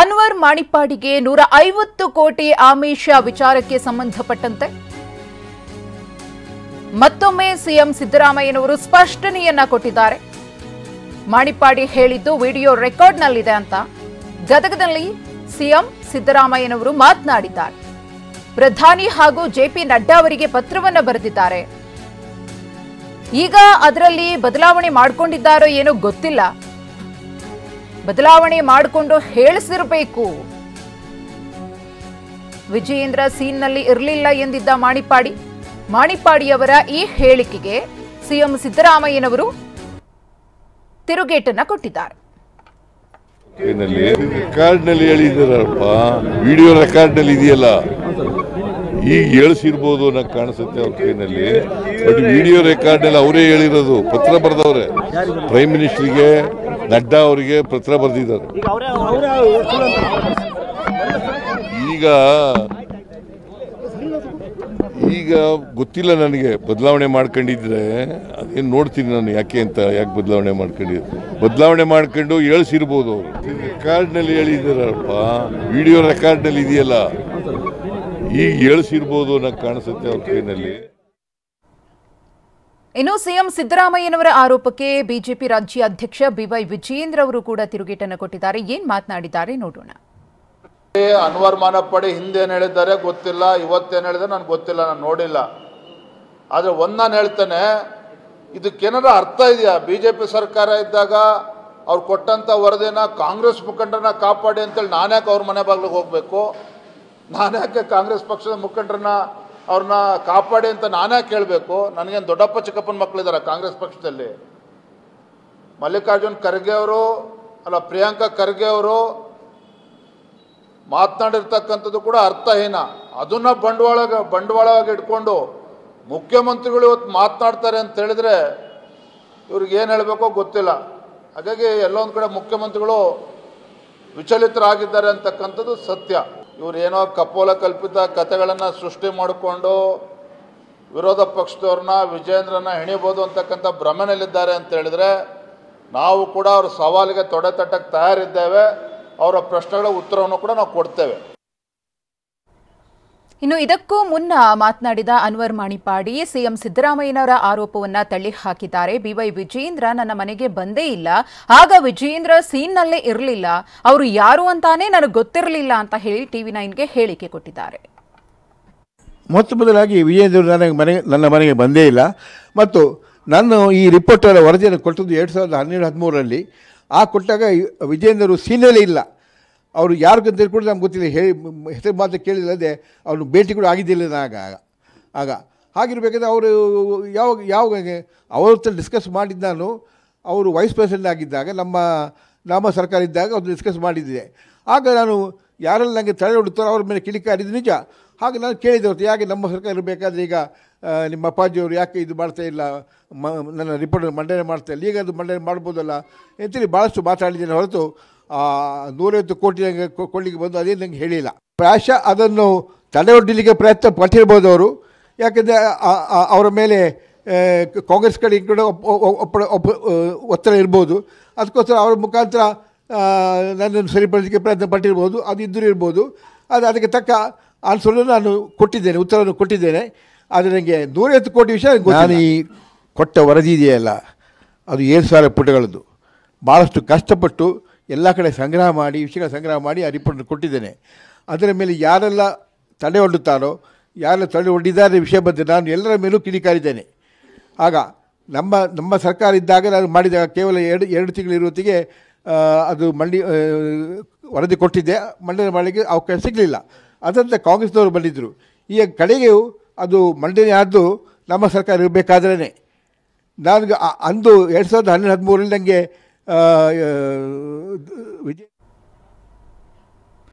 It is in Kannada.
ಅನ್ವರ್ ಮಾಣಿಪ್ಪಾಡಿಗೆ 150 ಕೋಟಿ ಆಮಿಷ ವಿಚಾರಕ್ಕೆ ಸಂಬಂಧಪಟ್ಟಂತೆ ಮತ್ತೊಮ್ಮೆ ಸಿಎಂ ಸಿದ್ದರಾಮಯ್ಯನವರು ಸ್ಪಷ್ಟನೆಯನ್ನ ಕೊಟ್ಟಿದ್ದಾರೆ. ಮಾಣಿಪ್ಪಾಡಿ ಹೇಳಿದ್ದು ವಿಡಿಯೋ ರೆಕಾರ್ಡ್ನಲ್ಲಿದೆ ಅಂತ ಗದಗದಲ್ಲಿ ಸಿಎಂ ಸಿದ್ದರಾಮಯ್ಯನವರು ಮಾತನಾಡಿದ್ದಾರೆ. ಪ್ರಧಾನಿ ಹಾಗೂ ಜೆಪಿ ನಡ್ಡಾ ಅವರಿಗೆ ಪತ್ರವನ್ನು ಬರೆದಿದ್ದಾರೆ. ಈಗ ಅದರಲ್ಲಿ ಬದಲಾವಣೆ ಮಾಡಿಕೊಂಡಿದ್ದಾರೋ ಏನೋ ಗೊತ್ತಿಲ್ಲ. ಬದಲಾವಣೆ ಮಾಡಿಕೊಂಡು ಹೇಳಿಸಿರಬೇಕು. ವಿಜಯೇಂದ್ರ ಸೀನ್ನಲ್ಲಿ ಇರಲಿಲ್ಲ ಎಂದಿದ್ದ ಮಾಣಿಪ್ಪಾಡಿಯವರ ಈ ಹೇಳಿಕೆಗೆ ಸಿಎಂ ಸಿದ್ದರಾಮಯ್ಯನವರು ತಿರುಗೇಟನ್ನ ಕೊಟ್ಟಿದ್ದಾರೆ. ರೆಕಾರ್ಡ್ನಲ್ಲಿ ಹೇಳಿದಾರಪ್ಪ, ವಿಡಿಯೋ ರೆಕಾರ್ಡ್ನಲ್ಲಿ ಇದೆಯಲ್ಲ, ಈಗ ಹೇಳಿಸಿರ್ಬೋದು ಅನ್ನೋ ಕಾಣಿಸುತ್ತೆ ಅವ್ರ ಕೈನಲ್ಲಿ. ಬಟ್ ವಿಡಿಯೋ ರೆಕಾರ್ಡ್ನಲ್ಲಿ ಅವರೇ ಹೇಳಿರೋದು, ಪತ್ರ ಬರೆದವ್ರೆ. ಪ್ರೈಮ್ ಮಿನಿಸ್ಟರ್ಗೆ, ನಡ್ಡಾ ಅವರಿಗೆ ಪತ್ರ ಬರೆದಿದ್ದಾರೆ. ಈಗ ಗೊತ್ತಿಲ್ಲ ನನಗೆ. ಬದಲಾವಣೆ ಮಾಡ್ಕೊಂಡಿದ್ರೆ ಅದೇನು ನೋಡ್ತೀನಿ ನಾನು, ಯಾಕೆ ಬದಲಾವಣೆ ಮಾಡ್ಕೊಂಡು ಹೇಳಿಸಿರ್ಬೋದು. ರೆಕಾರ್ಡ್ನಲ್ಲಿ ಹೇಳಿದಾರಪ್ಪ, ವಿಡಿಯೋ ರೆಕಾರ್ಡ್ನಲ್ಲಿ ಇದೆಯಲ್ಲ, ಈಗ ಹೇಳಿಸಿರ್ಬೋದು ಅನ್ನೋ ಕಾಣಿಸುತ್ತೆ ಅವ್ರ ಕೈನಲ್ಲಿ. ಇನ್ನು ಸಿಎಂ ಸಿದ್ದರಾಮಯ್ಯನವರ ಆರೋಪಕ್ಕೆ ಬಿಜೆಪಿ ರಾಜ್ಯ ಅಧ್ಯಕ್ಷ ಬಿವೈ ವಿಜಯೇಂದ್ರ ಅವರು ಕೂಡ ತಿರುಗೇಟನ್ನು ಕೊಟ್ಟಿದ್ದಾರೆ. ಏನ್ ಮಾತನಾಡಿದ್ದಾರೆ ನೋಡೋಣ. ಅನ್ವರ್ ಮಾಣಿಪ್ಪಾಡಿ ಹಿಂದೇನು ಹೇಳಿದ್ದಾರೆ ಗೊತ್ತಿಲ್ಲ, ಇವತ್ತೇನು ಹೇಳಿದ್ರೆ ನನಗೆ ಗೊತ್ತಿಲ್ಲ, ನಾನು ನೋಡಿಲ್ಲ. ಆದರೆ ಒಂದು ನಾನು ಹೇಳ್ತೇನೆ, ಇದಕ್ಕೇನಾರ ಅರ್ಥ ಇದೆಯಾ? ಬಿಜೆಪಿ ಸರ್ಕಾರ ಇದ್ದಾಗ ಅವ್ರು ಕೊಟ್ಟಂಥ ವರದಿನ ಕಾಂಗ್ರೆಸ್ ಮುಖಂಡರನ್ನ ಕಾಪಾಡಿ ಅಂತೇಳಿ ನಾನ್ಯಾಕೆ ಅವ್ರ ಮನೆ ಬಾಗಿಲಿಗೆ ಹೋಗಬೇಕು? ನಾನ್ಯಾಕೆ ಕಾಂಗ್ರೆಸ್ ಪಕ್ಷದ ಮುಖಂಡರನ್ನ ಅವ್ರನ್ನ ಕಾಪಾಡಿ ಅಂತ ನಾನ್ಯಾಕೆ ಕೇಳಬೇಕು? ನನಗೇನು ದೊಡ್ಡಪ್ಪ ಚಿಕ್ಕಪ್ಪನ ಮಕ್ಕಳಿದ್ದಾರೆ ಕಾಂಗ್ರೆಸ್ ಪಕ್ಷದಲ್ಲಿ? ಮಲ್ಲಿಕಾರ್ಜುನ್ ಖರ್ಗೆ ಅವರು ಅಲ್ಲ, ಪ್ರಿಯಾಂಕಾ ಖರ್ಗೆ ಅವರು ಮಾತನಾಡಿರ್ತಕ್ಕಂಥದ್ದು ಕೂಡ ಅರ್ಥಹೀನ. ಅದನ್ನ ಬಂಡವಾಳವಾಗಿ ಇಟ್ಕೊಂಡು ಮುಖ್ಯಮಂತ್ರಿಗಳು ಇವತ್ತು ಮಾತನಾಡ್ತಾರೆ ಅಂತ ಹೇಳಿದ್ರೆ ಇವ್ರಿಗೆ ಏನು ಹೇಳಬೇಕೋ ಗೊತ್ತಿಲ್ಲ. ಹಾಗಾಗಿ ಎಲ್ಲೊಂದು ಕಡೆ ಮುಖ್ಯಮಂತ್ರಿಗಳು ವಿಚಲಿತರಾಗಿದ್ದಾರೆ ಅಂತಕ್ಕಂಥದ್ದು ಸತ್ಯ. ಇವ್ರು ಏನೋ ಕಪೋಲ ಕಲ್ಪಿತ ಕಥೆಗಳನ್ನು ಸೃಷ್ಟಿ ಮಾಡಿಕೊಂಡು ವಿರೋಧ ಪಕ್ಷದವ್ರನ್ನ, ವಿಜಯೇಂದ್ರನ ಹೆಣಿಬೋದು ಅಂತಕ್ಕಂಥ ಭ್ರಮೆನಲ್ಲಿದ್ದಾರೆ ಅಂತ ಹೇಳಿದ್ರೆ ನಾವು ಕೂಡ ಅವ್ರ ಸವಾಲಿಗೆ ತೊಡೆ ತಟ್ಟಕ್ಕೆ ತಯಾರಿದ್ದೇವೆ. ಅವರ ಪ್ರಶ್ನೆಗಳ ಉತ್ತರವನ್ನು ಕೂಡ ನಾವು ಕೊಡ್ತೇವೆ. ಇನ್ನು ಇದಕ್ಕೂ ಮುನ್ನ ಮಾತನಾಡಿದ ಅನ್ವರ್ ಮಾಣಿಪ್ಪಾಡಿ ಸಿಎಂ ಸಿದ್ದರಾಮಯ್ಯನವರ ಆರೋಪವನ್ನ ತಳ್ಳಿ ಹಾಕಿದ್ದಾರೆ. ಬಿವೈ ವಿಜಯೇಂದ್ರ ನನ್ನ ಮನೆಗೆ ಬಂದೇ ಇಲ್ಲ, ಆಗ ವಿಜಯೇಂದ್ರ ಸೀನ್ನಲ್ಲೇ ಇರಲಿಲ್ಲ, ಅವರು ಯಾರು ಅಂತಾನೆ ನನಗೆ ಗೊತ್ತಿರಲಿಲ್ಲ ಅಂತ ಹೇಳಿ TV9ಗೆ ಹೇಳಿಕೆ ಕೊಟ್ಟಿದ್ದಾರೆ. ಮೊತ್ತ ಮೊದಲಾಗಿ ವಿಜಯೇಂದ್ರ ನನ್ನ ಮನೆಗೆ ಬಂದೇ ಇಲ್ಲ, ಮತ್ತು ನಾನು ಈ ರಿಪೋರ್ಟರ ವರದಿಯನ್ನು ಕೊಟ್ಟದ್ದು 2012-13ರಲ್ಲಿ. ಆ ಕೊಟ್ಟಾಗ ವಿಜಯೇಂದ್ರ ಸೀನಲ್ಲೇ ಇಲ್ಲ. ಅವರು ಯಾರು ಅಂತ ಕೂಡ ನಮ್ಗೆ ಗೊತ್ತಿಲ್ಲ, ಹೆಸರು ಮಾತ್ರ ಕೇಳಿಲ್ಲದೆ ಅವ್ರು ಭೇಟಿ ಕೂಡ ಆಗಿದ್ದಿಲ್ಲ ಆಗ. ಹಾಗಿರ್ಬೇಕಾದ್ರೆ ಅವರು ಯಾವಾಗ ಅವ್ರ ಹತ್ರ ಡಿಸ್ಕಸ್ ಮಾಡಿದ್ದು ನಾನು, ಅವರು ವೈಸ್ ಪ್ರೆಸಿಡೆಂಟ್ ಆಗಿದ್ದಾಗ, ನಮ್ಮ ಸರ್ಕಾರ ಇದ್ದಾಗ ಅವ್ರು ಡಿಸ್ಕಸ್ ಮಾಡಿದ್ದೆ. ಆಗ ನಾನು ಯಾರೆಲ್ಲ ನನಗೆ ತಡೆ ಹೊಡುತ್ತಾರೋ ಅವ್ರ ಮೇಲೆ ಕಿಡಿಕಾರಿದ್ದು ನಿಜ. ಹಾಗೆ ನಾನು ಕೇಳಿದೆ ಹೊರತು, ಯಾಕೆ ನಮ್ಮ ಸರ್ಕಾರ ಇರಬೇಕಾದ್ರೆ ಈಗ ನಿಮ್ಮ ಅಪ್ಪಾಜಿಯವರು ಯಾಕೆ ಇದು ಮಾಡ್ತಾಯಿಲ್ಲ, ನನ್ನ ರಿಪೋರ್ಟ್ ಮಂಡನೆ ಮಾಡ್ತಾಯಿಲ್ಲ, ಈಗ ಅದು ಮಂಡನೆ ಮಾಡ್ಬೋದಲ್ಲ ಅಂತೇಳಿ ಭಾಳಷ್ಟು ಮಾತಾಡಿದ್ದೇನೆ ಹೊರತು 150 ಕೋಟಿ ನನಗೆ ಕೊಡಲಿಕ್ಕೆ ಬಂದು ಅದೇನು ನನಗೆ ಹೇಳಿಲ್ಲ. ಪ್ರಾಯಶಃ ಅದನ್ನು ತಡೆ ಒಡ್ಡಲಿಕ್ಕೆ ಪ್ರಯತ್ನ ಪಟ್ಟಿರ್ಬೋದು ಅವರು. ಯಾಕೆಂದರೆ ಅವರ ಮೇಲೆ ಕಾಂಗ್ರೆಸ್ ಕಡೆ ಕೂಡ ಒತ್ತಡ ಇರ್ಬೋದು. ಅದಕ್ಕೋಸ್ಕರ ಅವರ ಮುಖಾಂತರ ನನ್ನನ್ನು ಸರಿಪಡಿಸಲಿಕ್ಕೆ ಪ್ರಯತ್ನ ಪಟ್ಟಿರ್ಬೋದು, ಅದು ಇದ್ದರೂ ಇರ್ಬೋದು. ಅದಕ್ಕೆ ತಕ್ಕ ಆನ್ಸರನ್ನು ನಾನು ಕೊಟ್ಟಿದ್ದೇನೆ, ಉತ್ತರವನ್ನು ಕೊಟ್ಟಿದ್ದೇನೆ. ಆದರೆ ನನಗೆ 150 ಕೋಟಿ ವಿಷಯ ನಾನು ಈ ಕೊಟ್ಟ ವರದಿ ಇದೆಯಲ್ಲ, ಅದು 7,000 ಪುಟಗಳದ್ದು. ಭಾಳಷ್ಟು ಕಷ್ಟಪಟ್ಟು ಎಲ್ಲ ಕಡೆ ವಿಷಯಗಳ ಸಂಗ್ರಹ ಮಾಡಿ ಆ ರಿಪೋರ್ಟನ್ನು ಕೊಟ್ಟಿದ್ದೇನೆ. ಅದರ ಮೇಲೆ ಯಾರೆಲ್ಲ ತಡೆ ಒಡ್ಡುತ್ತಾರೋ, ಯಾರೆಲ್ಲ ತಡೆ ಒಡ್ಡಿದ್ದಾರೆ ವಿಷಯ ಬಗ್ಗೆ ನಾನು ಎಲ್ಲರ ಮೇಲೂ ಕಿಡಿಕಾರಿದ್ದೇನೆ. ಆಗ ನಮ್ಮ ಸರ್ಕಾರ ಇದ್ದಾಗ ನಾನು ಮಾಡಿದಾಗ ಕೇವಲ 2 ತಿಂಗಳಿರುವತ್ತಿಗೆ ಅದು ವರದಿ ಕೊಟ್ಟಿದ್ದೆ. ಮಂಡನೆ ಮಾಡಲಿಕ್ಕೆ ಅವಕಾಶ ಸಿಗಲಿಲ್ಲ. ಅದರಂತೆ ಕಾಂಗ್ರೆಸ್ನವರು ಬಂದಿದ್ದರು. ಈಗ ಕಡೆಗೂ ಅದು ಮಂಡನೆ ಆದ್ದು ನಮ್ಮ ಸರ್ಕಾರ ಇರಬೇಕಾದ್ರೇ. ನನಗೆ ಅಂದು 2012-13ರಲ್ಲಿ ನನಗೆ ವಿಜಯ